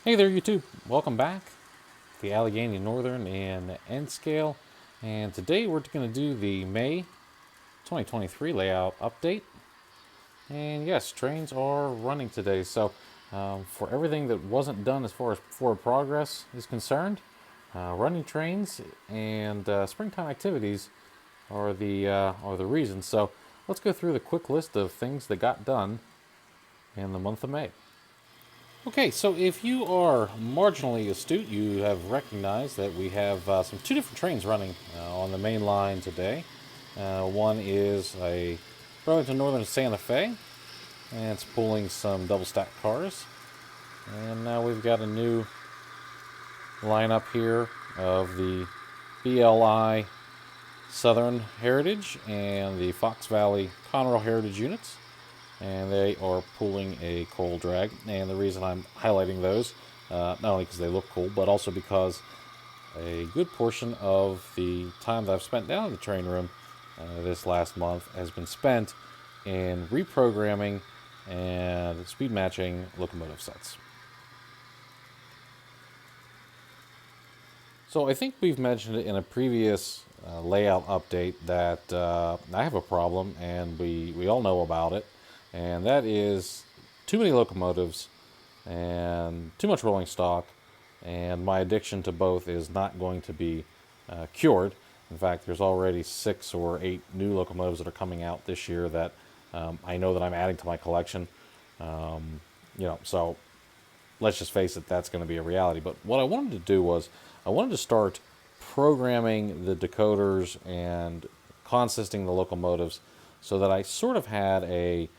Hey there, YouTube. Welcome back. The Allegheny Northern and N scale. And today we're going to do the May 2023 layout update. And yes, trains are running today. So for everything that wasn't done as far as forward progress is concerned, running trains and springtime activities are the reason. So let's go through the quick list of things that got done in the month of May. Okay, so if you are marginally astute, you have recognized that we have two different trains running on the main line today. One is a Burlington Northern Santa Fe, and it's pulling some double stack cars. And now we've got a new lineup here of the BLI Southern Heritage and the Fox Valley Conrail Heritage units, and they are pulling a coal drag. And the reason I'm highlighting those, not only because they look cool, but also because a good portion of the time that I've spent down in the train room this last month has been spent in reprogramming and speed matching locomotive sets. So I think we've mentioned it in a previous layout update that I have a problem, and we all know about it, and that is too many locomotives and too much rolling stock, and my addiction to both is not going to be cured. In fact, there's already 6 or 8 new locomotives that are coming out this year that I know that I'm adding to my collection. So let's just face it, that's going to be a reality. But what I wanted to do was I wanted to start programming the decoders and consisting the locomotives so that I sort of had a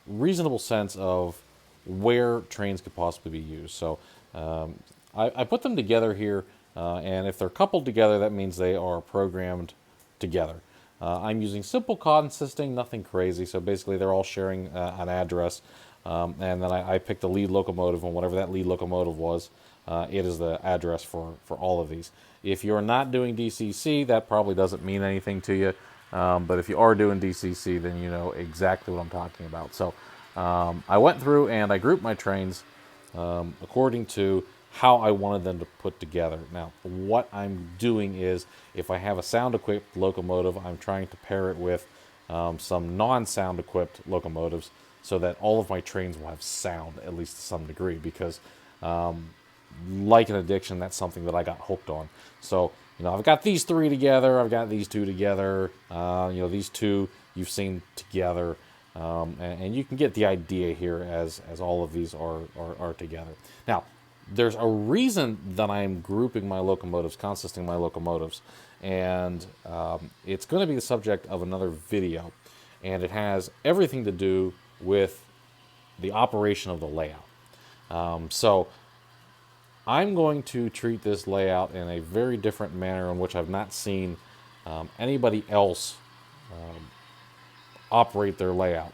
reasonable sense of where trains could possibly be used. So I put them together here, and if they're coupled together, that means they are programmed together. I'm using simple consisting, nothing crazy. So basically, they're all sharing an address, and then I picked the lead locomotive, and whatever that lead locomotive was, it is the address for all of these. If you're not doing DCC, that probably doesn't mean anything to you. But if you are doing DCC, then you know exactly what I'm talking about. So I went through and I grouped my trains according to how I wanted them to put together. Now, what I'm doing is, if I have a sound-equipped locomotive, I'm trying to pair it with some non-sound-equipped locomotives so that all of my trains will have sound, at least to some degree, because like an addiction, that's something that I got hooked on. So, I've got these 3 together, I've got these 2 together, these 2 you've seen together, and you can get the idea here as all of these are together. Now, there's a reason that I'm grouping my locomotives, consisting my locomotives, and it's going to be the subject of another video, and it has everything to do with the operation of the layout. So I'm going to treat this layout in a very different manner in which I've not seen anybody else operate their layout.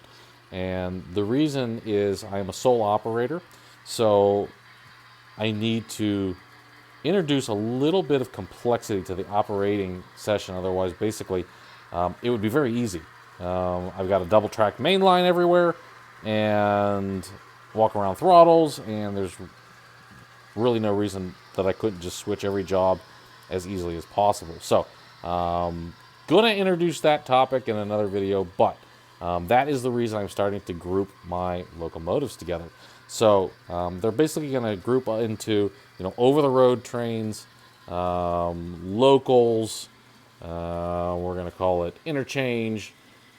And the reason is I'm a sole operator, so I need to introduce a little bit of complexity to the operating session. Otherwise, basically, it would be very easy. I've got a double track main line everywhere and walk around throttles, and there's really no reason that I couldn't just switch every job as easily as possible. So, gonna introduce that topic in another video, but that is the reason I'm starting to group my locomotives together. So they're basically going to group into over-the-road trains, locals. We're going to call it interchange,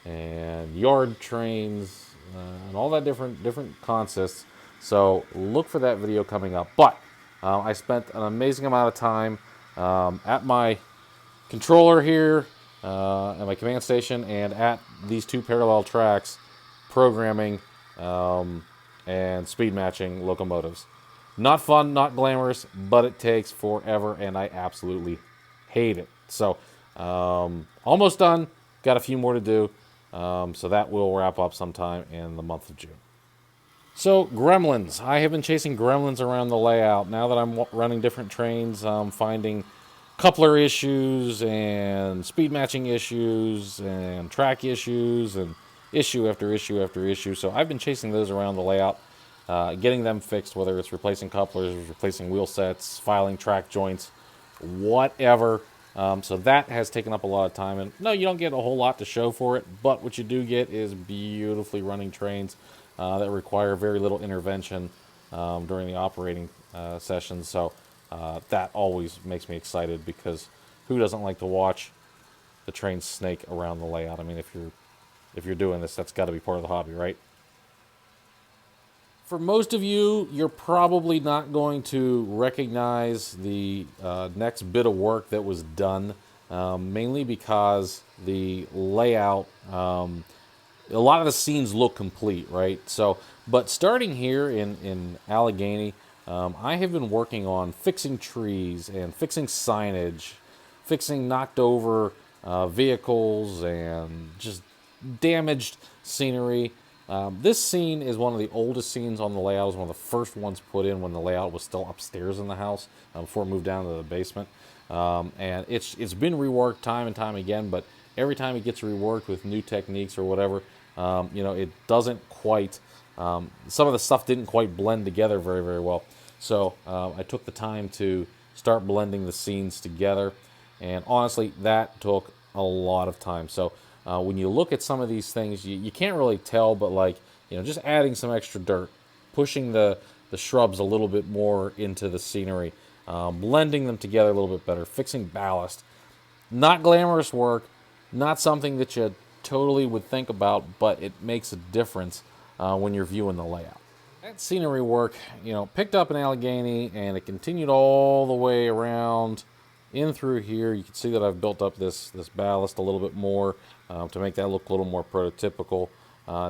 and yard trains, and all that different consists. So look for that video coming up. But I spent an amazing amount of time at my controller here, at my command station, and at these 2 parallel tracks, programming and speed matching locomotives. Not fun, not glamorous, but it takes forever, and I absolutely hate it. So, almost done. Got a few more to do. So that will wrap up sometime in the month of June. So, Gremlins. I have been chasing Gremlins around the layout. Now that I'm running different trains, I'm finding coupler issues and speed matching issues and track issues and issue after issue after issue. So I've been chasing those around the layout getting them fixed, whether it's replacing couplers, replacing wheel sets, filing track joints, whatever. So that has taken up a lot of time. And no, you don't get a whole lot to show for it, but what you do get is beautifully running trains that require very little intervention during the operating sessions. So that always makes me excited, because who doesn't like to watch the train snake around the layout? I mean, if you're doing this, that's got to be part of the hobby, right? For most of you, you're probably not going to recognize the next bit of work that was done, mainly because the layout, a lot of the scenes look complete, right? So, but starting here in Allegheny, I have been working on fixing trees and fixing signage, fixing knocked over vehicles and just damaged scenery. This scene is one of the oldest scenes on the layout. It was one of the first ones put in when the layout was still upstairs in the house before it moved down to the basement. And it's been reworked time and time again, but every time it gets reworked with new techniques or whatever, it doesn't quite, some of the stuff didn't quite blend together very, very well. So I took the time to start blending the scenes together, and honestly, that took a lot of time. So when you look at some of these things, you can't really tell, but like, just adding some extra dirt, pushing the shrubs a little bit more into the scenery, blending them together a little bit better, fixing ballast. Not glamorous work, not something that you totally would think about, but it makes a difference when you're viewing the layout. That scenery work, picked up in Allegheny, and it continued all the way around in through here. You can see that I've built up this ballast a little bit more to make that look a little more prototypical.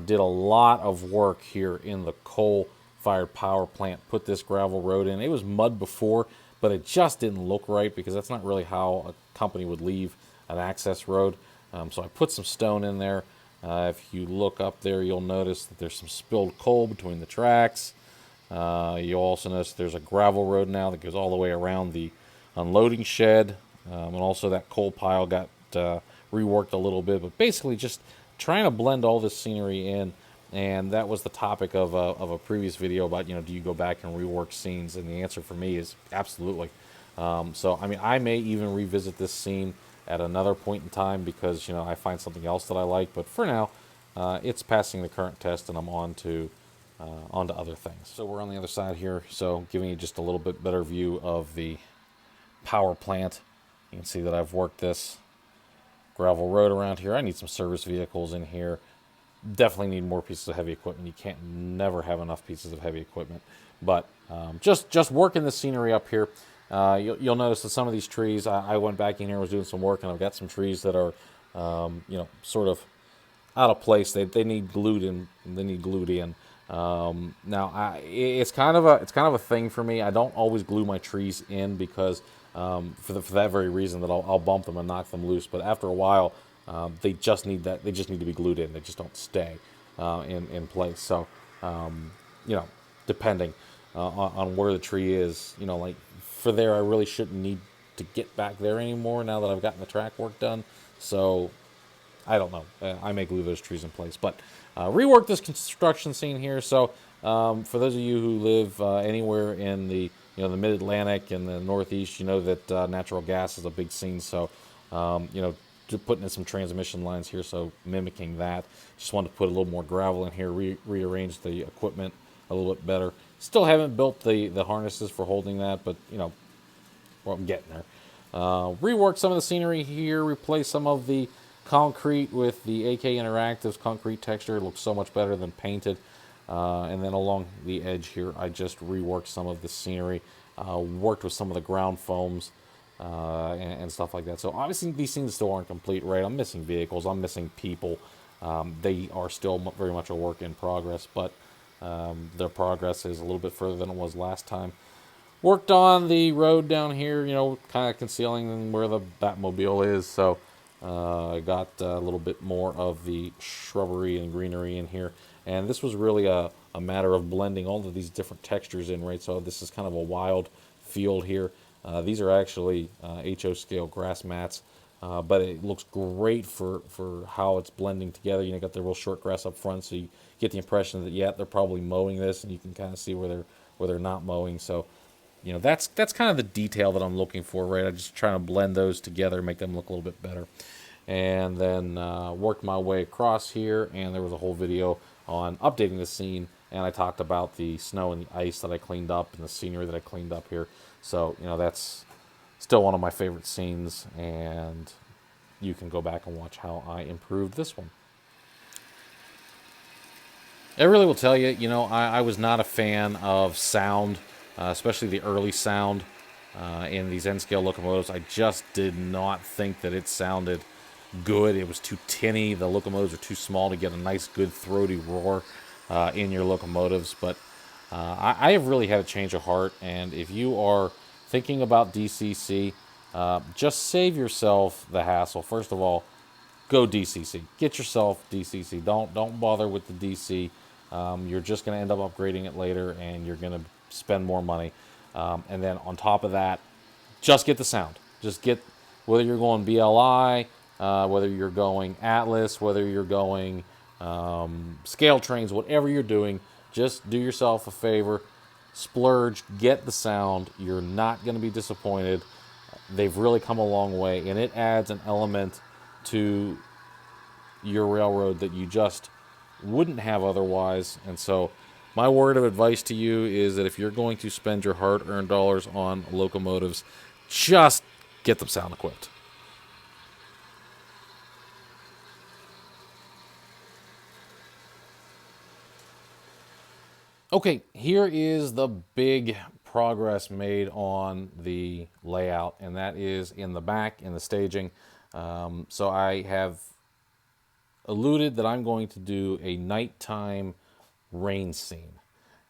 Did a lot of work here in the coal-fired power plant. Put this gravel road in. It was mud before, but it just didn't look right, because that's not really how a company would leave an access road. So I put some stone in there. If you look up there, you'll notice that there's some spilled coal between the tracks. You'll also notice there's a gravel road now that goes all the way around the unloading shed, and also that coal pile got reworked a little bit, but basically just trying to blend all this scenery in. And that was the topic of a previous video about, do you go back and rework scenes? And the answer for me is absolutely. So, I mean, I may even revisit this scene at another point in time, because, I find something else that I like. But for now, it's passing the current test, and I'm on to other things. So we're on the other side here, so giving you just a little bit better view of the power plant. You can see that I've worked this gravel road around here. I need some service vehicles in here. Definitely need more pieces of heavy equipment. You can't never have enough pieces of heavy equipment. But just working the scenery up here. You'll notice that some of these trees, I went back in here and was doing some work, and I've got some trees that are, sort of out of place. They need glued in. They need glued in. Now, it's kind of a thing for me. I don't always glue my trees in, because for that very reason, that I'll bump them and knock them loose. But after a while, they just need to be glued in. They just don't stay in place. So, depending on where the tree is, like for there, I really shouldn't need to get back there anymore now that I've gotten the track work done. So, I don't know. I may glue those trees in place, but rework this construction scene here. So, for those of you who live anywhere in the the Mid-Atlantic and the Northeast, you know that natural gas is a big scene. So, putting in some transmission lines here, so mimicking that. Just wanted to put a little more gravel in here, rearrange the equipment a little bit better. Still haven't built the harnesses for holding that, but well, I'm getting there. Rework some of the scenery here, replace some of the concrete with the AK Interactive's concrete texture. It looks so much better than painted. And then along the edge here, I just reworked some of the scenery, worked with some of the ground foams, and stuff like that. So obviously these scenes still aren't complete, right? I'm missing vehicles, I'm missing people. They are still very much a work in progress, but their progress is a little bit further than it was last time. Worked on the road down here, kind of concealing where the Batmobile is. So I got a little bit more of the shrubbery and greenery in here. And this was really a matter of blending all of these different textures in, right? So this is kind of a wild field here. These are actually HO scale grass mats but it looks great for how it's blending together. You know, got the real short grass up front, so you get the impression that, yeah, they're probably mowing this, and you can kind of see where they're not mowing. So, you know, that's kind of the detail that I'm looking for, right? I'm just trying to blend those together, make them look a little bit better. And then worked my way across here, and there was a whole video on updating the scene, and I talked about the snow and the ice that I cleaned up and the scenery that I cleaned up here. So, you know, that's still one of my favorite scenes, and you can go back and watch how I improved this one. I really will tell you, you know, I was not a fan of sound, especially the early sound in these N-scale locomotives. I just did not think that it sounded good. It was too tinny. The locomotives are too small to get a nice, good, throaty roar in your locomotives. But I have really had a change of heart, and if you are thinking about DCC, just save yourself the hassle. First of all, go DCC. Get yourself DCC. Don't bother with the DC. You're just going to end up upgrading it later, and you're going to spend more money. And then on top of that, just get the sound. Just get, whether you're going BLI, whether you're going Atlas, whether you're going scale trains, whatever you're doing, just do yourself a favor. Splurge, get the sound. You're not going to be disappointed. They've really come a long way, and it adds an element to your railroad that you just wouldn't have otherwise. And so my word of advice to you is that if you're going to spend your hard-earned dollars on locomotives, just get them sound equipped. Okay, here is the big progress made on the layout, and that is in the back, in the staging. So I have alluded that I'm going to do a nighttime rain scene.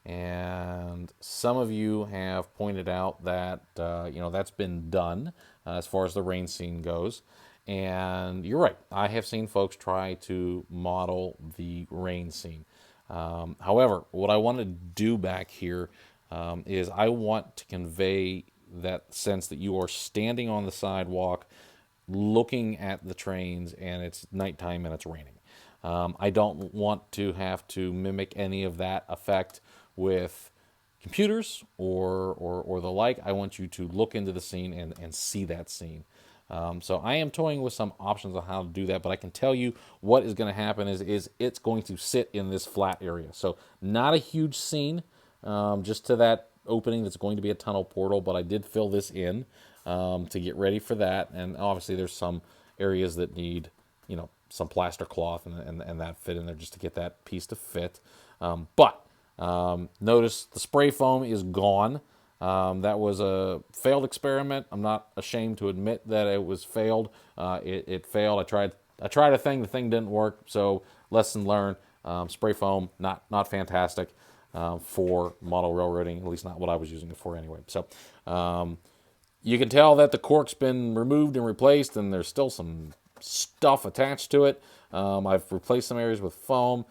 And some of you have pointed out that, you know, that's been done as far as the rain scene goes. And you're right. I have seen folks try to model the rain scene. However, what I want to do back here is I want to convey that sense that you are standing on the sidewalk looking at the trains and it's nighttime and it's raining. I don't want to have to mimic any of that effect with computers or the like. I want you to look into the scene and see that scene. So I am toying with some options on how to do that, but I can tell you what is going to happen is it's going to sit in this flat area. So not a huge scene, just to that opening that's going to be a tunnel portal, but I did fill this in to get ready for that. And obviously there's some areas that need, you know, some plaster cloth and that fit in there just to get that piece to fit. But notice the spray foam is gone. That was a failed experiment. I'm not ashamed to admit that it was failed. It failed. I tried a thing. The thing didn't work. So lesson learned. Spray foam not fantastic for model railroading. At least not what I was using it for anyway. So you can tell that the cork's been removed and replaced, and there's still some stuff attached to it. I've replaced some areas with foam.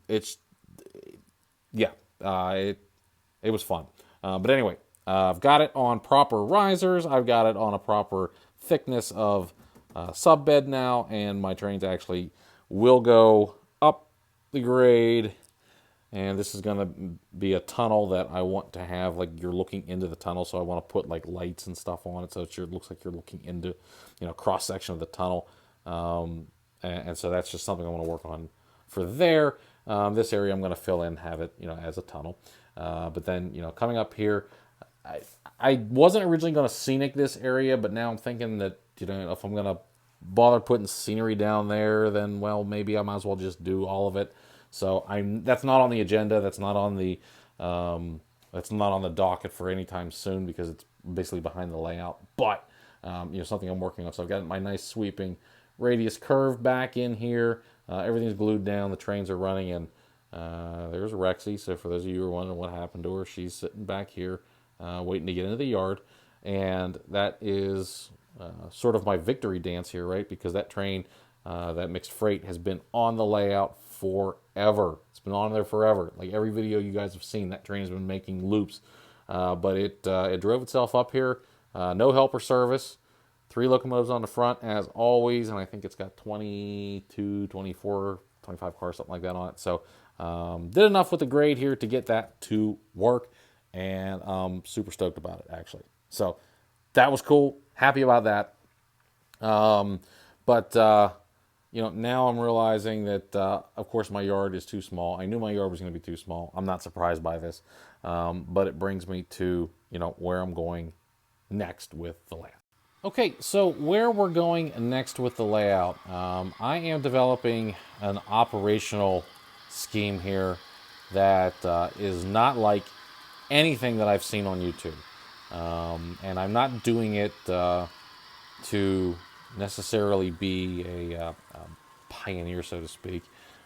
It was fun. But anyway, I've got it on proper risers. I've got it on a proper thickness of subbed now, and my trains actually will go up the grade. And this is going to be a tunnel that I want to have, like you're looking into the tunnel. So I want to put like lights and stuff on it, so it looks like you're looking into, you know, cross section of the tunnel. And so that's just something I want to work on for there. This area I'm going to fill in, have it, you know, as a tunnel. But then, you know, coming up here, I wasn't originally going to scenic this area, but now I'm thinking that, you know, if I'm going to bother putting scenery down there, then, well, maybe I might as well just do all of it. So that's not on the agenda. That's not on the docket for any time soon because it's basically behind the layout. But you know, something I'm working on. So I've got my nice sweeping radius curve back in here. Everything's glued down. The trains are running, and there's Rexy. So for those of you who are wondering what happened to her, she's sitting back here waiting to get into the yard. And that is sort of my victory dance here, right? Because that train, that mixed freight, has been on the layout forever. It's been on there forever. Like every video you guys have seen, that train has been making loops. But it drove itself up here. No helper service. 3 locomotives on the front as always, and I think it's got 22, 24, 25 cars, something like that on it. So did enough with the grade here to get that to work, and I'm super stoked about it, actually. So that was cool. Happy about that. But now I'm realizing that, of course, my yard is too small. I knew my yard was going to be too small. I'm not surprised by this, but it brings me to where I'm going next with the layout. Okay, so where we're going next with the layout, I am developing an operational scheme here that is not like anything that I've seen on YouTube. And I'm not doing it to necessarily be a pioneer, so to speak.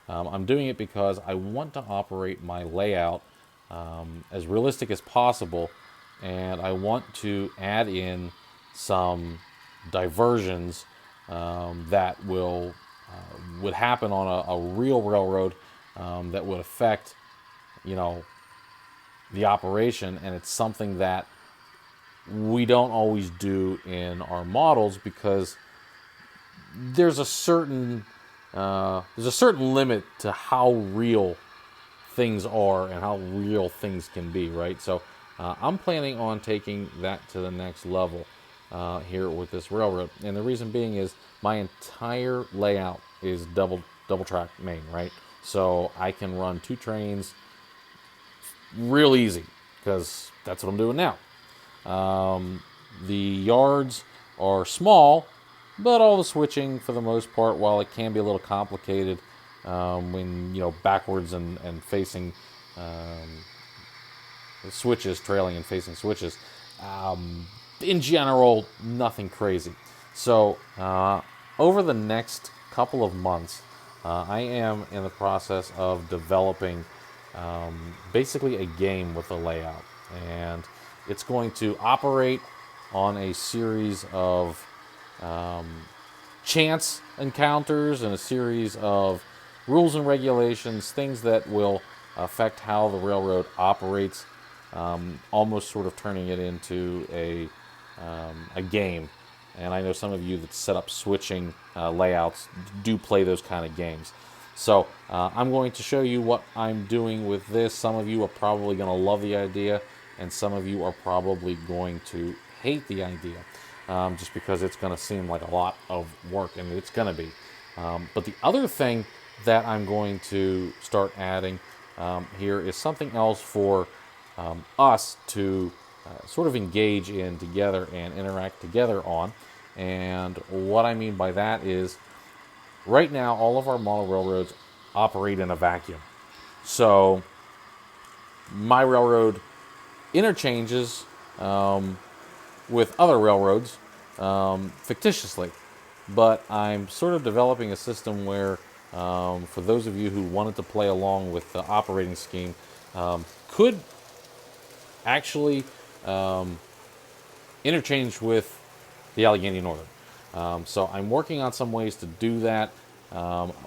I'm doing it because I want to operate my layout as realistic as possible, and I want to add in some diversions that would happen on a real railroad that would affect the operation, and it's something that we don't always do in our models because there's a certain limit to how real things are and how real things can be, right? So I'm planning on taking that to the next level here with this railroad, and the reason being is my entire layout is double track main, right? So I can run 2 trains real easy because that's what I'm doing now. The yards are small, but all the switching, for the most part, while it can be a little complicated when backwards and facing switches, trailing and facing switches, in general, nothing crazy. So over the next couple of months, I am in the process of developing basically a game with the layout, and it's going to operate on a series of chance encounters and a series of rules and regulations, things that will affect how the railroad operates, almost sort of turning it into a game. And I know some of you that set up switching layouts do play those kind of games. So I'm going to show you what I'm doing with this. Some of you are probably going to love the idea, and some of you are probably going to hate the idea, just because it's going to seem like a lot of work, and it's going to be. But the other thing that I'm going to start adding here is something else for us to sort of engage in together and interact together on. And what I mean by that is, right now, all of our model railroads operate in a vacuum. So my railroad interchanges with other railroads fictitiously. But I'm sort of developing a system where, for those of you who wanted to play along with the operating scheme, could actually interchange with the Allegheny Northern. So I'm working on some ways to do that.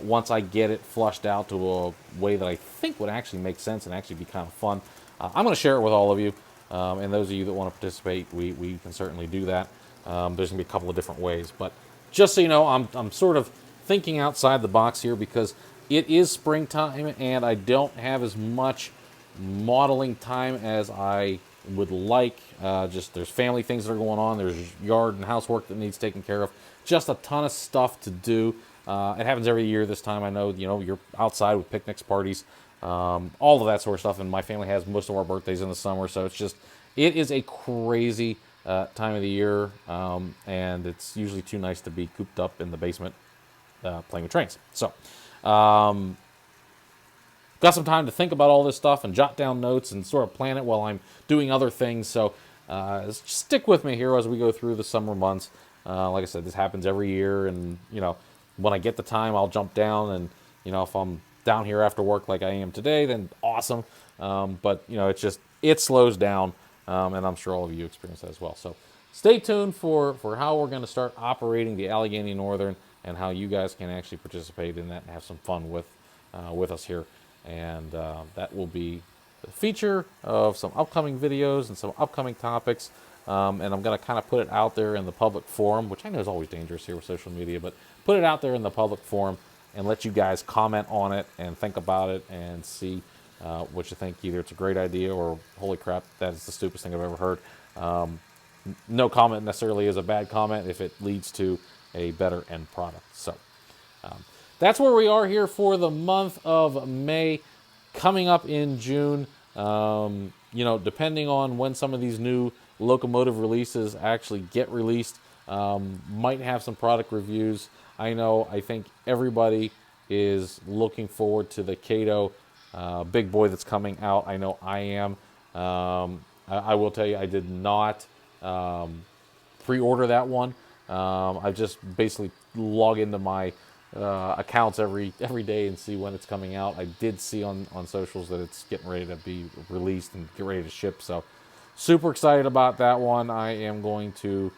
Once I get it flushed out to a way that I think would actually make sense and actually be kind of fun, I'm going to share it with all of you. And those of you that want to participate, we can certainly do that. There's going to be a couple of different ways. But just so you know, I'm sort of thinking outside the box here because it is springtime and I don't have as much modeling time as I would like. Just there's family things that are going on. There's yard and housework that needs taken care of. Just a ton of stuff to do. It happens every year this time. I know, you're outside with picnics, parties, all of that sort of stuff. And my family has most of our birthdays in the summer. So it is a crazy time of the year. And it's usually too nice to be cooped up in the basement playing with trains. So, got some time to think about all this stuff and jot down notes and sort of plan it while I'm doing other things. So stick with me here as we go through the summer months. Like I said, this happens every year, and when I get the time, I'll jump down, and if I'm down here after work like I am today, then awesome. But it slows down, and I'm sure all of you experience that as well. So stay tuned for how we're going to start operating the Allegheny Northern and how you guys can actually participate in that and have some fun with us here. And that will be the feature of some upcoming videos and some upcoming topics. and I'm going to kind of put it out there in the public forum, which I know is always dangerous here with social media, but put it out there in the public forum and let you guys comment on it and think about it and see what you think. Either it's a great idea or holy crap, that is the stupidest thing I've ever heard. No comment necessarily is a bad comment if it leads to a better end product. So that's where we are here for the month of May. Coming up in June, depending on when some of these new Locomotive releases actually get released, might have some product reviews. I think everybody is looking forward to the Kato big boy that's coming out. I know I am. I will tell you, I did not pre-order that one. I just basically log into my accounts every day and see when it's coming out. I did see on socials that it's getting ready to be released and get ready to ship. So super excited about that one. I am going to,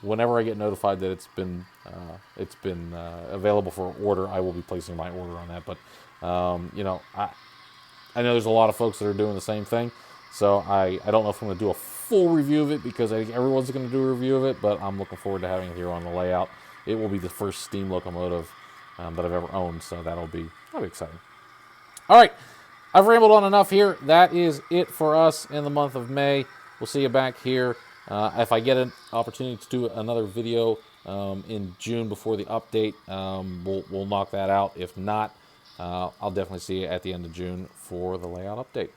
whenever I get notified that it's been available for order, I will be placing my order on that. But I know there's a lot of folks that are doing the same thing. So I don't know if I'm going to do a full review of it because I think everyone's going to do a review of it, but I'm looking forward to having it here on the layout. It will be the first steam locomotive that I've ever owned, so that'll be exciting. All right, I've rambled on enough here. That is it for us in the month of May. We'll see you back here. If I get an opportunity to do another video in June before the update, we'll knock that out. If not, I'll definitely see you at the end of June for the layout update.